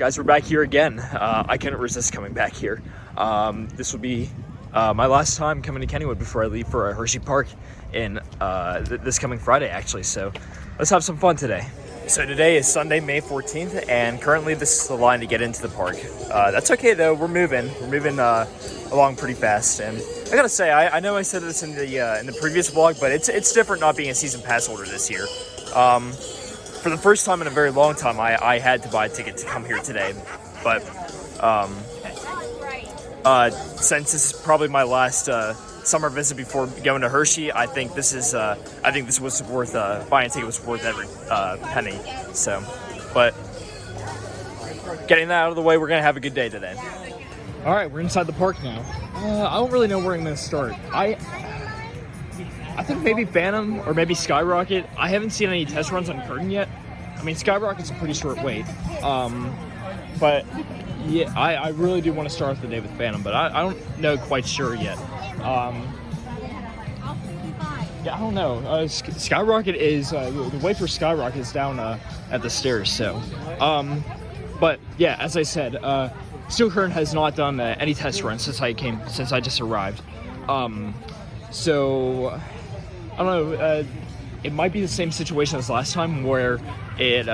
guys, we're back here again. I couldn't resist coming back here. This will be my last time coming to Kennywood before I leave for Hersheypark in this coming Friday, actually. So let's have some fun today. So today is Sunday, May 14th, and currently this is the line to get into the park. That's okay though. We're moving along pretty fast. And I gotta say, I know I said this in the previous vlog, but it's different not being a season pass holder this year. For the first time in a very long time, I had to buy a ticket to come here today, but since this is probably my last summer visit before going to Hershey, I think this was worth buying a ticket was worth every penny. So, but getting that out of the way, we're gonna have a good day today. All right, we're inside the park now. I don't really know where I'm gonna start. I think maybe Phantom or maybe Skyrocket. I haven't seen any test runs on Curtain yet. I mean, Skyrocket's a pretty short wait. But yeah, I really do want to start off the day with Phantom, but I don't know quite sure yet. Yeah, I don't know. Skyrocket is, the wait for Skyrocket is down at the stairs, so. But yeah, as I said, Steel Curtain has not done any test runs since I just arrived. So I don't know, it might be the same situation as last time where it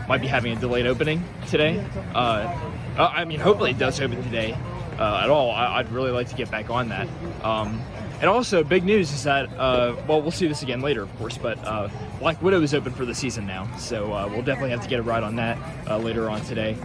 might be having a delayed opening today. I mean, hopefully it does open today at all. I'd really like to get back on that. And also, big news is that, well, we'll see this again later, of course, but Black Widow is open for the season now, so we'll definitely have to get a ride on that later on today.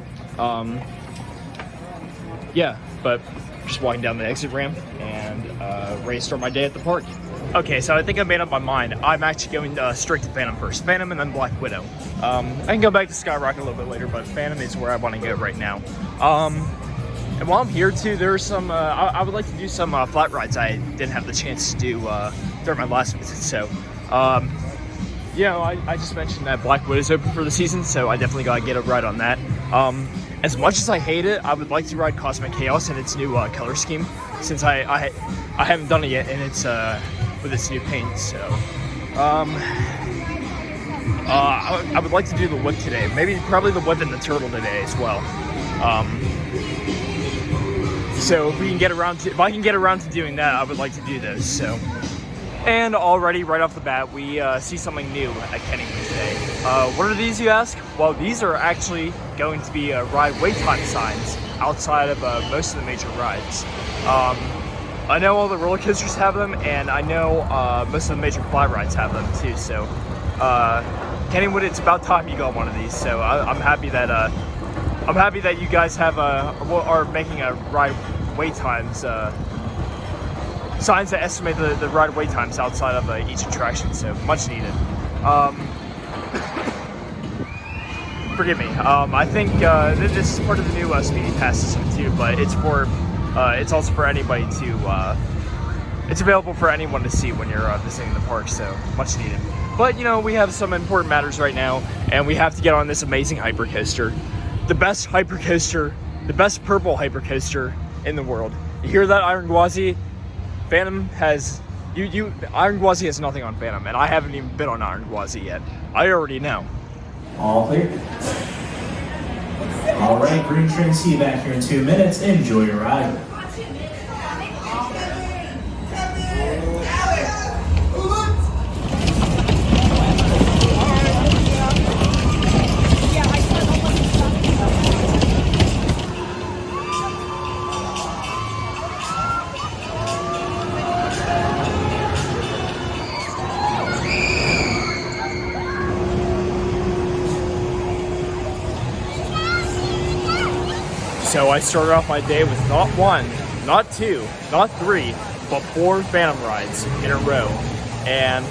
Yeah, but just walking down the exit ramp and ready to start my day at the park. Okay, so I think I made up my mind. I'm actually going straight to Phantom first. Phantom and then Black Widow. I can go back to Skyrocket a little bit later, but Phantom is where I want to go right now. And while I'm here too, there's some, I would like to do some flat rides I didn't have the chance to do during my last visit. So, you know, I just mentioned that Black Widow is open for the season, so I definitely got to get a ride on that. As much as I hate it, I would like to ride Cosmic Chaos in its new color scheme, since I haven't done it yet, and it's with its new paint. So I would like to do the whip today, probably the whip and the turtle today as well. So if I can get around to doing that, I would like to do those. So, and already right off the bat, we see something new at Kennywood today. What are these, you ask? Well, these are actually going to be ride wait time signs outside of most of the major rides. I know all the roller coasters have them, and I know most of the major flat rides have them too. So, Kennywood, it's about time you got one of these. So I'm happy that you guys are making a ride wait times signs that estimate the ride wait times outside of each attraction. So much needed. Forgive me. I think this is part of the new Speedy Pass system too, but it's also for anybody to. It's available for anyone to see when you're visiting the park. So much needed. But you know, we have some important matters right now, and we have to get on this amazing hypercoaster. The best hypercoaster, the best purple hypercoaster in the world. You hear that, Iron Gwazi? Phantom has Iron Gwazi has nothing on Phantom, and I haven't even been on Iron Gwazi yet. I already know. All clear. All right, green train, see you back here in 2 minutes. Enjoy your ride. So I started off my day with not one, not two, not three, but 4 Phantom rides in a row. And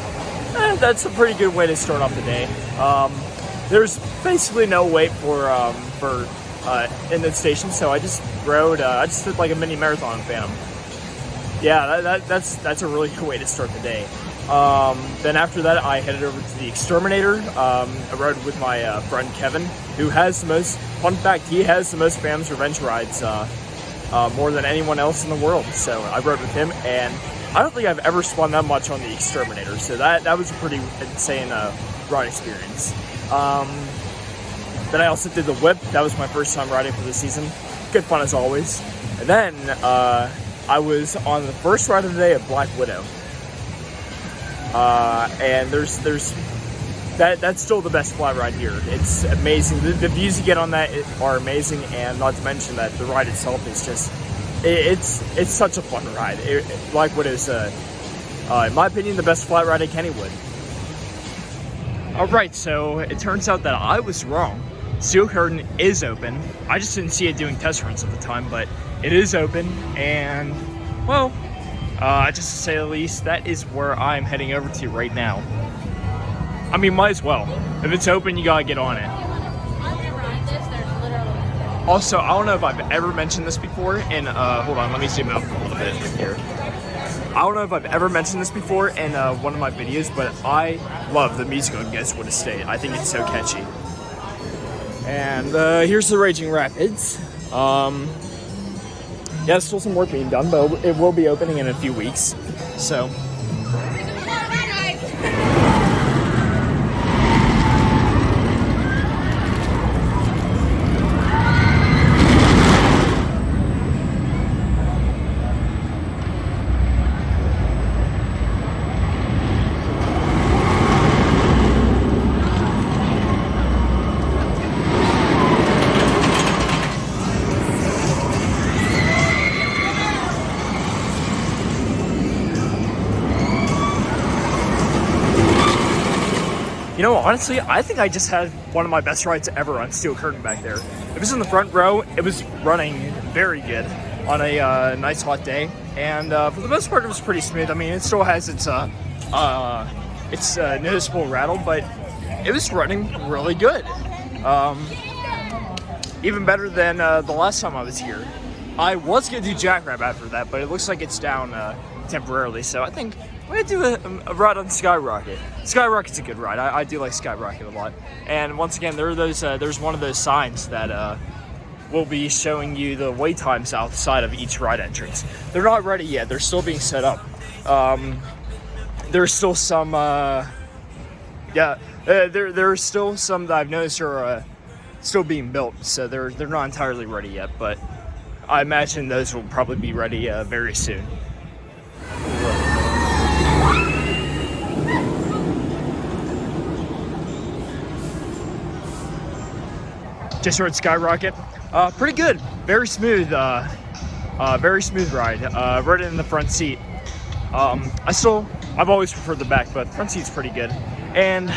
that's a pretty good way to start off the day. There's basically no wait for in the station, so I just did like a mini marathon in Phantom. Yeah, that's a really good way to start the day. Then after that, I headed over to the Exterminator. I rode with my friend Kevin, who has the most, fun fact, he has the most Phantom's Revenge rides, more than anyone else in the world. So I rode with him, and I don't think I've ever spun that much on the Exterminator. So that was a pretty insane ride experience. Then I also did the whip. That was my first time riding for the season. Good fun as always. And then I was on the first ride of the day of Black Widow. And that's still the best flat ride here. It's amazing. The views you get on that are amazing, and not to mention that the ride itself is just, it's such a fun ride. Black Widow is, in my opinion, the best flat ride at Kennywood. Alright, so it turns out that I was wrong. Steel Curtain is open. I just didn't see it doing test runs at the time, but it is open, and, well, just to say the least, that is where I'm heading over to right now. I mean, might as well. If it's open, you gotta get on it. Also, I don't know if I've ever mentioned this before, and hold on, let me zoom out a little bit here. I don't know if I've ever mentioned this before in one of my videos, but I love the music on Guesswood Estate. I think it's so catchy. And here's the Raging Rapids. Yeah, still some work being done, but it will be opening in a few weeks. So. You know, honestly, I think I just had one of my best rides ever on Steel Curtain back there. It was in the front row. It was running very good on a nice hot day, and for the most part, it was pretty smooth. I mean, it still has its noticeable rattle, but it was running really good. Even better than the last time I was here. I was gonna do Jackrabbit after that, but it looks like it's down temporarily. So I think we're gonna do a ride on Skyrocket. Skyrocket's a good ride. I do like Skyrocket a lot. And once again, there are those. There's one of those signs that will be showing you the wait times outside of each ride entrance. They're not ready yet. They're still being set up. There's still some. There are still some that I've noticed are still being built. So they're not entirely ready yet. But I imagine those will probably be ready very soon. Just rode Skyrocket. Pretty good. Very smooth. Very smooth ride. Rode it in the front seat. I've always preferred the back, but front seat's pretty good. And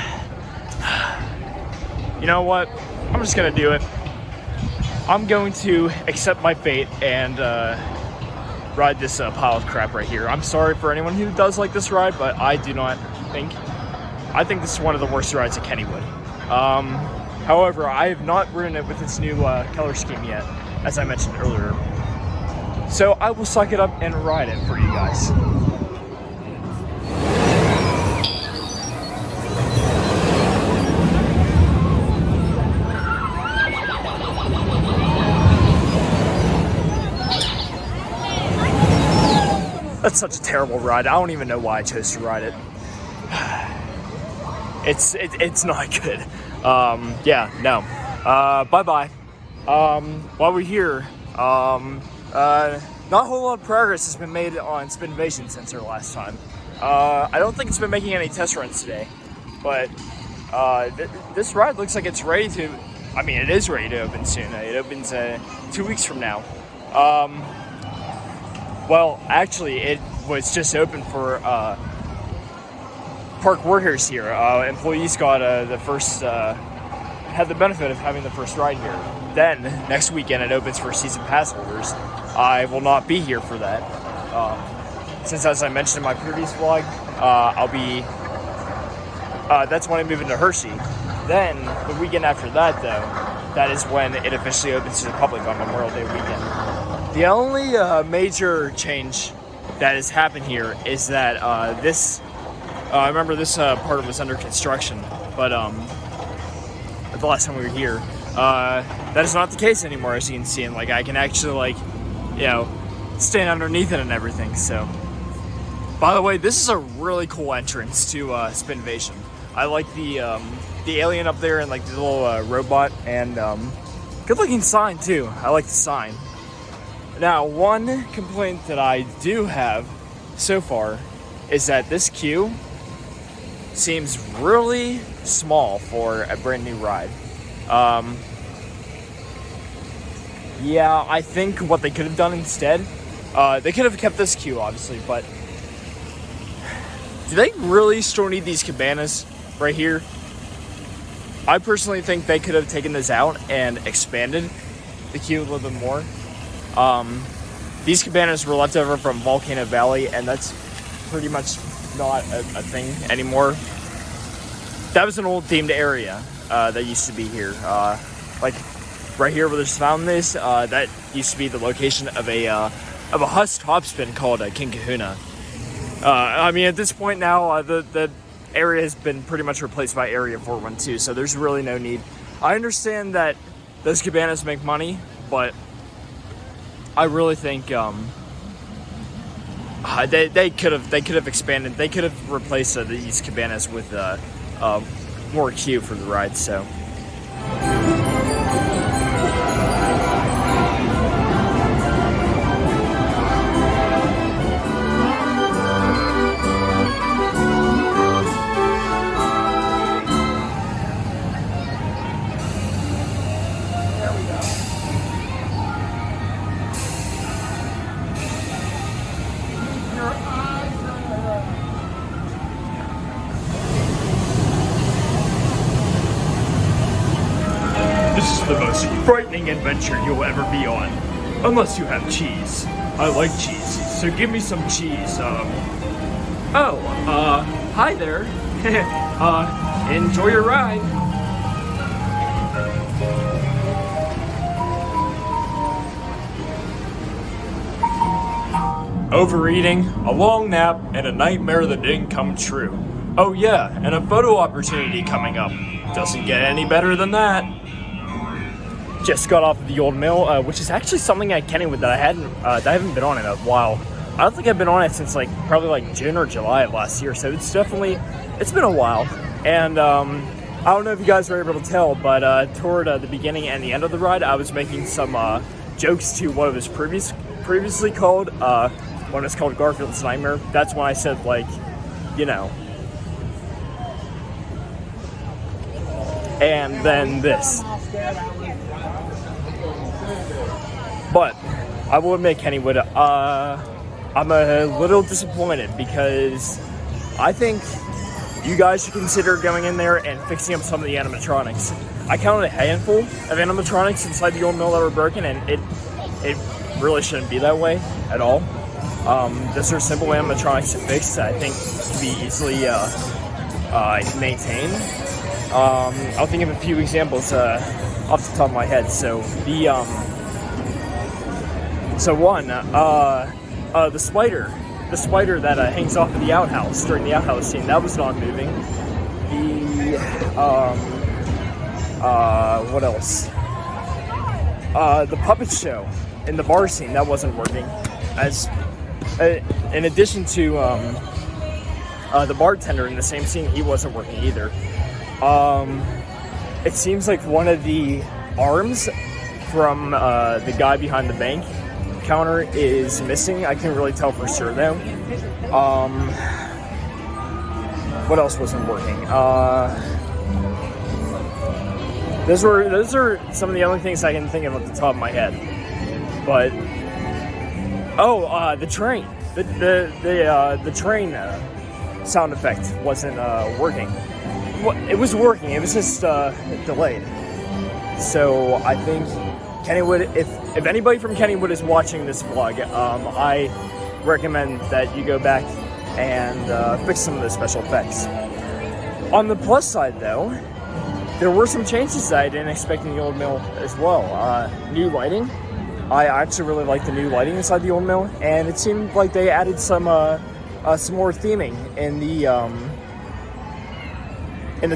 you know what? I'm just gonna do it. I'm going to accept my fate and ride this pile of crap right here. I'm sorry for anyone who does like this ride, but I do not think. I think this is one of the worst rides at Kennywood. However, I have not ridden it with its new color scheme yet, as I mentioned earlier. So I will suck it up and ride it for you guys. That's such a terrible ride. I don't even know why I chose to ride it. It's not good. Yeah, no. Bye-bye. While we're here, not a whole lot of progress has been made on Spinvasion since our last time. I don't think it's been making any test runs today, but this ride looks like it's ready to, I mean, it is ready to open soon. It opens 2 weeks from now. Well, actually, it was just open for park workers here. Employees got the first, had the benefit of having the first ride here. Then, next weekend, it opens for season pass holders. I will not be here for that. Since, as I mentioned in my previous vlog, I'll be, that's when I move into Hershey. Then, the weekend after that, though, that is when it officially opens to the public on Memorial Day weekend. The only major change that has happened here is that I remember this part was under construction, but the last time we were here, that is not the case anymore, as you can see, and like I can actually like, you know, stand underneath it and everything. So, by the way, this is a really cool entrance to Spinvasion. I like the alien up there and like the little robot, and good looking sign too. I like the sign. Now, one complaint that I do have so far is that this queue seems really small for a brand new ride. Yeah, I think what they could have done instead, they could have kept this queue, obviously, but do they really still need these cabanas right here? I personally think they could have taken this out and expanded the queue a little bit more. These cabanas were left over from Volcano Valley, and that's pretty much not a thing anymore. That was an old themed area that used to be here. Like right here where there's found this, that used to be the location of a Huss topspin called King Kahuna. I mean, at this point now, the area has been pretty much replaced by Area 412, so there's really no need. I understand that those cabanas make money, but I really think they could have expanded. They could have replaced these cabanas with more queue for the ride. So. This is the most frightening adventure you'll ever be on. Unless you have cheese. I like cheese, so give me some cheese. Hi there. Enjoy your ride. Overeating, a long nap, and a nightmare that didn't come true. Oh yeah, and a photo opportunity coming up. Doesn't get any better than that. Just got off of the old mill, which is actually something at Kennywood that I haven't been on in a while. I don't think I've been on it since probably June or July of last year, so it's been a while. And I don't know if you guys were able to tell, but toward the beginning and the end of the ride, I was making some jokes to what it was previously called, when it's called Garfield's Nightmare. That's when I said, and then this. But I will admit, Kennywood, I'm a little disappointed because I think you guys should consider going in there and fixing up some of the animatronics. I counted a handful of animatronics inside the old mill that were broken, and it really shouldn't be that way at all. Those are simple animatronics to fix that I think can be easily maintained. I'll think of a few examples off the top of my head. So the spider that hangs off of the outhouse during the outhouse scene, that was not moving. What else? The puppet show in the bar scene, that wasn't working. In addition to the bartender in the same scene, he wasn't working either. It seems like one of the arms from the guy behind the bank counter is missing. I can't really tell for sure though. What else wasn't working? Those are some of the only things I can think of at the top of my head. But the train, the train sound effect wasn't working. It was working. It was just delayed. So I think Kennywood, if anybody from Kennywood is watching this vlog, I recommend that you go back and fix some of the special effects. On the plus side, though, there were some changes that I didn't expect in the old mill as well. New lighting. I actually really like the new lighting inside the old mill, and it seemed like they added some more theming in the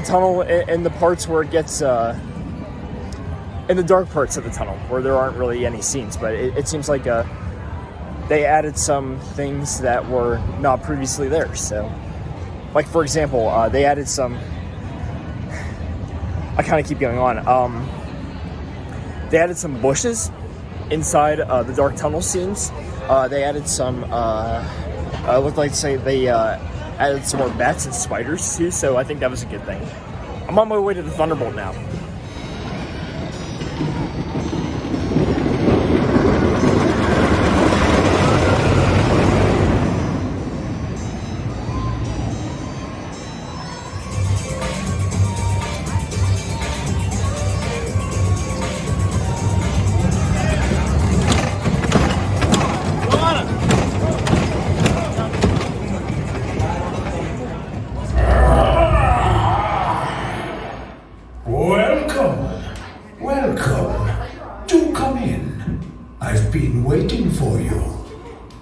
tunnel, in the parts where it gets in the dark parts of the tunnel where there aren't really any scenes. But it seems like they added some things that were not previously there. So, like for example, they added some I kind of keep going on. They added some bushes inside the dark tunnel scenes. They added some, looked like they added some more bats and spiders too, so I think that was a good thing. I'm on my way to the Thunderbolt now.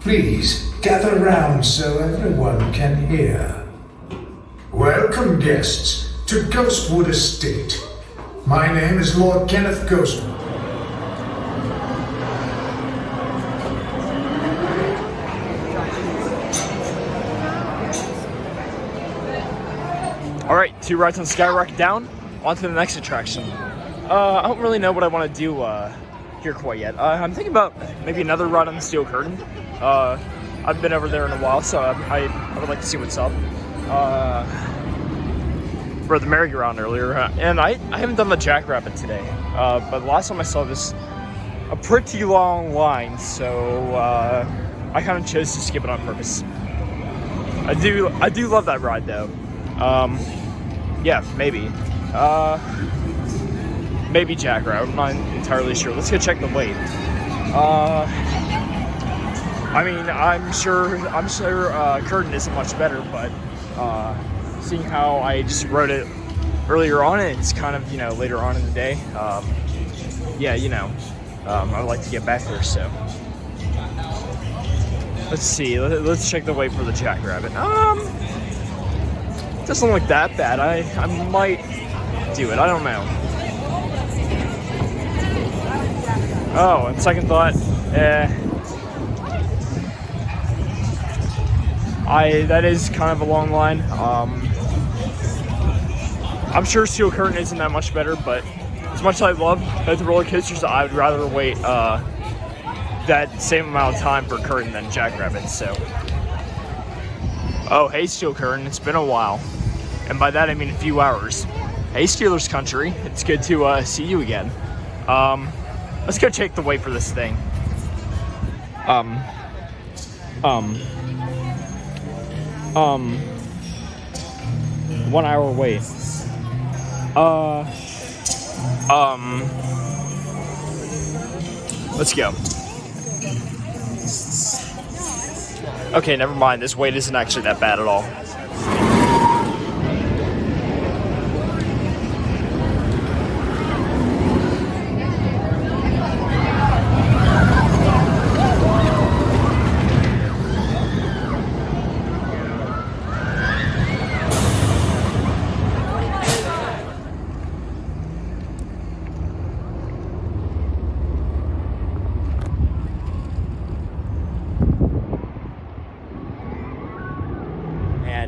Please, gather round so everyone can hear. Welcome, guests, to Ghostwood Estate. My name is Lord Kenneth Ghostwood. Alright, 2 rides on Skyrocket down, on to the next attraction. I don't really know what I want to do here quite yet. I'm thinking about maybe another ride on the Steel Curtain. I've been over there in a while, so I would like to see what's up. For the merry-go-round earlier, and I haven't done the Jackrabbit today, but the last time I saw this, a pretty long line, so I kind of chose to skip it on purpose. I do love that ride though. Yeah, maybe. Maybe Jackrabbit, I'm not entirely sure. Let's go check the weight. I mean, I'm sure Curtain isn't much better, but seeing how I just rode it earlier on, and it's kind of, later on in the day, yeah, I would like to get back there, so. Let's see, let's check the weight for the Jackrabbit. Doesn't look that bad. I might do it, I don't know. Oh, on second thought, that is kind of a long line. I'm sure Steel Curtain isn't that much better, but as much as I love both the roller coasters, I would rather wait that same amount of time for Curtain than Jackrabbit, so. Oh, hey Steel Curtain, it's been a while. And by that I mean a few hours. Hey Steelers country, it's good to see you again. Let's go check the weight for this thing. 1 hour wait. Let's go. Okay, never mind. This weight isn't actually that bad at all.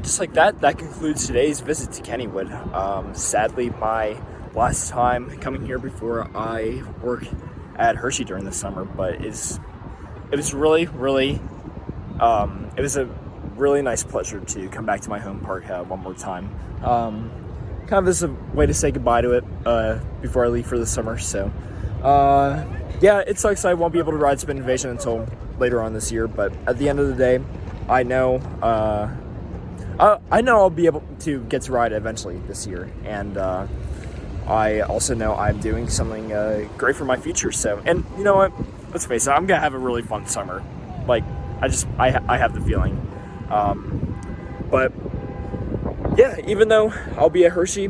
Just like that concludes today's visit to Kennywood. Sadly, my last time coming here before I work at Hershey during the summer, but it was really, it was a really nice pleasure to come back to my home park one more time. Kind of as a way to say goodbye to it before I leave for the summer. So, yeah, it sucks I won't be able to ride Spinvasion until later on this year, but at the end of the day, I know I'll be able to get to ride eventually this year, and I also know I'm doing something great for my future. So, and you know what? Let's face it, I'm gonna have a really fun summer. Like, I have the feeling. But yeah, even though I'll be at Hershey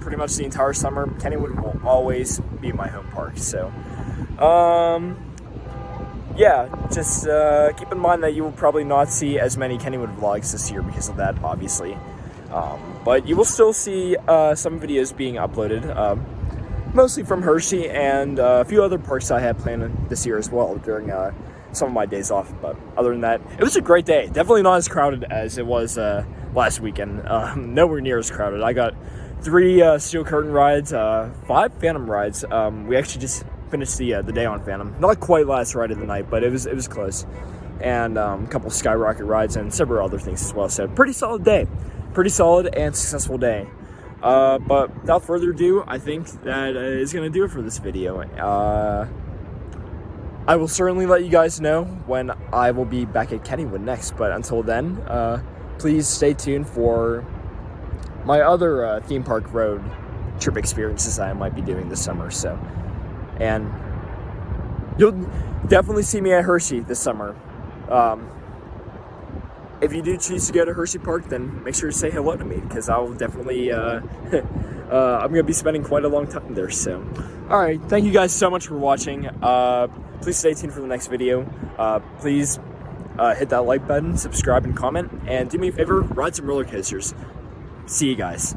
pretty much the entire summer, Kennywood will always be my home park. So, yeah, just keep in mind that you will probably not see as many Kennywood vlogs this year because of that, obviously. But you will still see some videos being uploaded, mostly from Hershey and a few other parks I had planned this year as well during some of my days off. But other than that, it was a great day. Definitely not as crowded as it was last weekend. Nowhere near as crowded. I got 3 steel curtain rides, 5 Phantom rides. We actually just finished the day on Phantom. Not quite last ride of the night, but it was close. And a couple skyrocket rides and several other things as well. So pretty solid day, pretty solid and successful day. But without further ado, I think that is going to do it for this video. I will certainly let you guys know when I will be back at Kennywood next. But until then, please stay tuned for my other theme park road trip experiences I might be doing this summer. So, and you'll definitely see me at Hershey this summer. If you do choose to go to Hersheypark, then make sure to say hello to me, because I will definitely, I'm going to be spending quite a long time there. So, alright, thank you guys so much for watching. Please stay tuned for the next video. Please hit that like button, subscribe, and comment. And do me a favor, ride some roller coasters. See you guys.